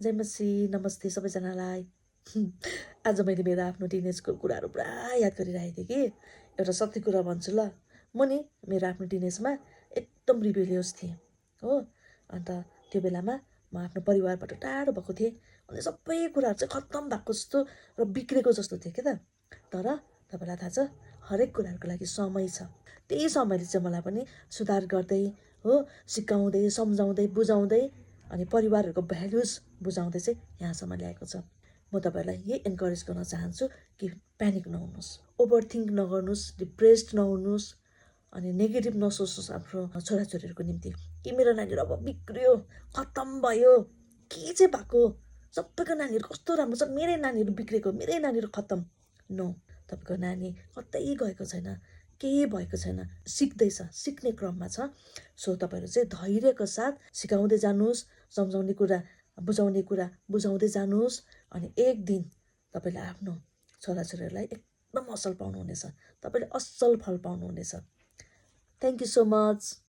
जय मसी, नमस्ते सबैजनालाई। आज मैले मेरो आफ्नो टिनेजको कुराहरू पुरा याद गरिरहेको थिएँ कि एउटा सत्य कुरा भन्छु ल। म नि मेरो आफ्नो टिनेजमा एकदम रिबेलियस थिएँ हो। अन्त त्यो बेलामा म आफ्नो परिवारबाट टाढो भएको थिएँ। अनि सबै कुराहरू चाहिँ खत्तम भएको जस्तो र बिग्रेको जस्तो थियो क्या त। तर तपाईँलाई थाहा छ, हरेक कुराहरूको लागि समय छ। त्यही समयले चाहिँ मलाई पनि सुधार गर्दै हो, सिकाउँदै, सम्झाउँदै, बुझाउँदै अनि परिवारहरूको भ्यालुज बुझाउँदै चाहिँ यहाँसम्म ल्याएको छ। म तपाईँहरूलाई यही इन्करेज गर्न चाहन्छु कि प्यानिक नहुनुहोस्, ओभर थिङ्क नगर्नुहोस्, डिप्रेस्ड नहुनुहोस्, अनि नेगेटिभ नसोच्नुहोस् आफ्नो छोराछोरीहरूको निम्ति कि मेरो नानीहरू अब बिग्रियो, खत्तम भयो, के चाहिँ भएको, सबैको नानीहरू कस्तो राम्रो छ, मेरै नानीहरू बिग्रेको, मेरै नानीहरू खत्तम। नो, तपाईँको नानी कतै गएको छैन, केही भएको छैन, सिक्दैछ, सिक्ने क्रममा छ। सो तपाईँहरू चाहिँ धैर्यको साथ सिकाउँदै जानुहोस्, सम्झाउने कुरा, बुझाउने कुरा बुझाउँदै जानुहोस्। अनि एक दिन तपाईँले आफ्नो छोराछोरीहरूलाई एकदम असल पाउनुहुनेछ, तपाईँले असल फल पाउनुहुनेछ। Thank you so much.